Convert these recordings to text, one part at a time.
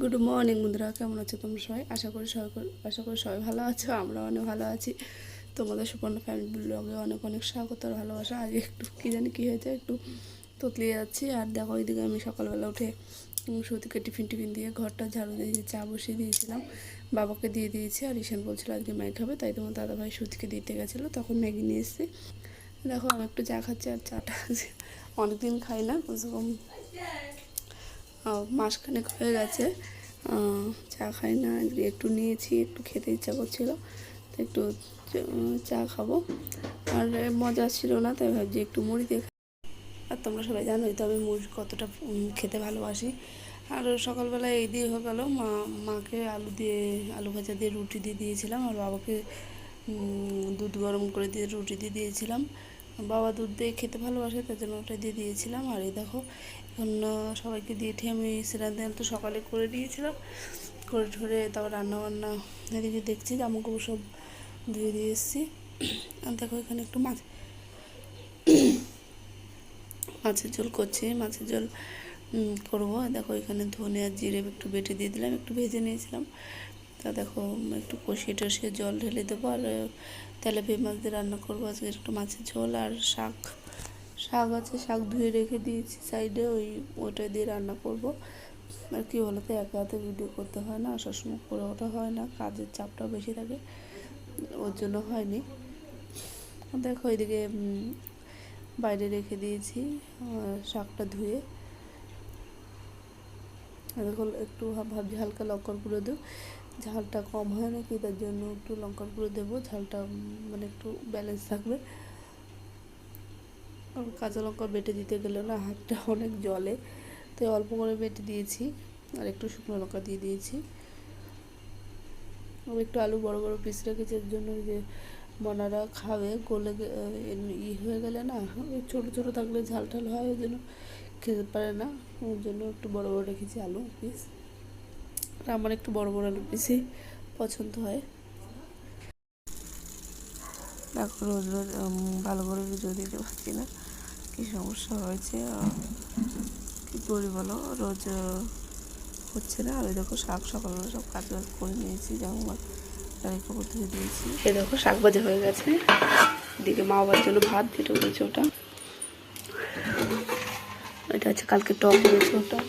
Good morning বন্ধুরা, কেমন আছো তোমরা সবাই? আশা করি সবাই ভালো আছো। আমরা অনেক ভালো আছি। তোমাদের সুপর্ণ ফ্যামিলি ব্লগে অনেক অনেক স্বাগত আর ভালোবাসা। আজ একটু কী জানি কী হয়েছে, একটু ততলিয়ে যাচ্ছি। আর দেখো ওইদিকে আমি সকালবেলা উঠে সতীকে টিফিন দিয়ে ঘরটা ঝাড়ু দিয়ে চা বসিয়ে দিয়েছিলাম, বাবাকে দিয়ে দিয়েছি। আর ঈশান বলছিল আজকে ম্যাগি খাবে, তাই তোমার দাদাভাই সতীকে দিতে গেছিলো, তখন ম্যাগি নিয়ে এসেছি। দেখো আমি একটু চা খাচ্ছি। আর চাটা অনেকদিন খাই না, কমসে কম মাসখানেক হয়ে গেছে চা খাই না। আজকে একটু নিয়েছি, একটু খেতে ইচ্ছা করছিল, তো একটু চা খাবো। আর মজা ছিল না, তাই ভাবছি একটু মুড়ি দিয়ে। আর তোমরা সবাই জানোই তো আমি মুড়ি কতটা খেতে ভালোবাসি। আর সকালবেলায় এই দিয়ে হয়ে গেলো। মাকে আলু ভাজা দিয়ে রুটি দিয়ে দিয়েছিলাম, আর বাবাকে দুধ গরম করে দিয়ে রুটি দিয়ে দিয়েছিলাম। বাবা দুধ দিয়ে খেতে ভালোবাসে, তার জন্য ওটা দিয়ে দিয়েছিলাম। আর এই দেখো এখন সবাইকে দিয়ে আমি স্নান ধান তো সকালে করে দিয়েছিলাম, করে ঠরে তারপর রান্নাবান্না এদিকে দেখছি, জামাকাপড় সব ধুয়ে দিয়ে এসেছি। আর দেখো এখানে একটু মাছের ঝোল করছি, মাছের ঝোল করবো। দেখো এখানে ধনে আর জিরে একটু বেটে দিয়ে দিলাম, একটু ভেজে নিয়েছিলাম। তা দেখো একটু কষিয়ে টষিয়ে জল ঢেলে দেবো। আর তেলাপিয়া মাছ দিয়ে রান্না করবো আজকে একটু মাছের ঝোল। আর শাক আছে, শাক ধুয়ে রেখে দিয়েছি সাইডে, ওইটা দিয়ে রান্না করব। আর কী বলো তো, একা হাতে ভিডিও করতে হয় না, সবসময় করে ওঠা হয় না, কাজের চাপটাও বেশি থাকে, ওর জন্য হয়নি। দেখো এদিকে বাইরে রেখে দিয়েছি শাকটা ধুয়ে। দেখো একটু ভাবছি হালকা লঙ্কার গুঁড়ো দেবো, ঝালটা কম হয় নাকি, তার জন্য একটু লঙ্কার গুঁড়ো দেবো, ঝালটা মানে একটু ব্যালেন্স থাকবে। কাঁচা লঙ্কা বেটে দিতে গেলে না হাতটা অনেক জলে, তাই অল্প করে বেটে দিয়েছি। আর একটু শুকনো লঙ্কা দিয়ে দিয়েছি। আর একটু আলু বড় বড় পিস রেখেছি, এর জন্য যে মনারা খাবে, গলে হয়ে গেলে না, ছোটো ছোটো থাকলে ঝাল ঠাল হয়, ওই জন্য খেতে পারে না, ওর জন্য একটু বড় বড় রেখেছি আলু পিস। আর আমার একটু বড় বড় আলু পিসই পছন্দ হয়। দেখো রোজ রোজ ভালো করে ভিডিও দিতে পারছি না, কী সমস্যা হয়েছে কী করি বলো, রোজ হচ্ছে না। আর ওই দেখো শাক সকালবেলা সব কাজ বাজ করে নিয়েছি, জামা শাড়ি কাপড় ধুয়ে দিয়েছি। এই দেখো শাক ভাজা হয়ে গেছে, এদিকে মা বাবার জন্য ভাত যেটা করেছে ওটা, এটা হচ্ছে কালকে টক হয়েছে ওটা,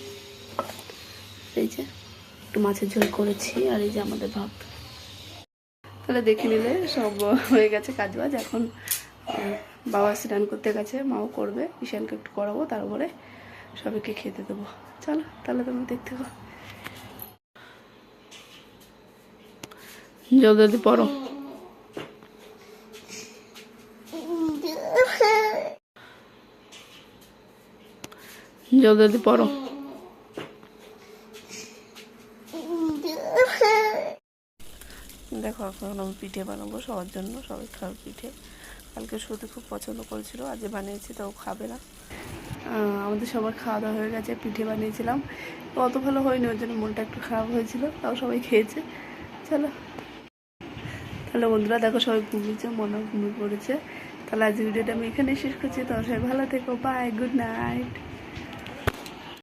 এই যে একটু মাছের ঝোল করেছি। আর এই যে আমাদের ভাত। তাহলে দেখে নিলে সব হয়ে গেছে কাজ বাজ। এখন বাবা স্নান করতে গেছে, মাও করবে, ঈশানকে একটু করাবো, তারপরে সবাইকে খেতে দেবো। চলো তাহলে তুমি দেখতে পাও। জলদি পড়ো। জলদি পড়ো। দেখো এখন আমি পিঠে বানাবো সবার জন্য, সবাই খাবে পিঠে। কালকে সত্যি খুব পছন্দ করেছিল, আজ বানিয়েছি, তাও খাবে না। আমাদের সবার খাওয়া দাওয়া হয়ে গেছে, পিঠে বানিয়েছিলাম, অত ভালো হয়নি, ওর জন্য মনটা একটু খারাপ হয়েছিল, তাও সবাই খেয়েছে। চলো তাহলে বন্ধুরা, দেখো সবাই ঘুমিয়েছে, মনেও ঘুমিয়ে পড়েছে। তাহলে আজ ভিডিওটা আমি এখানে শেষ করছি। তোমার সবাই ভালো থেকো, বাই, গুড নাইট।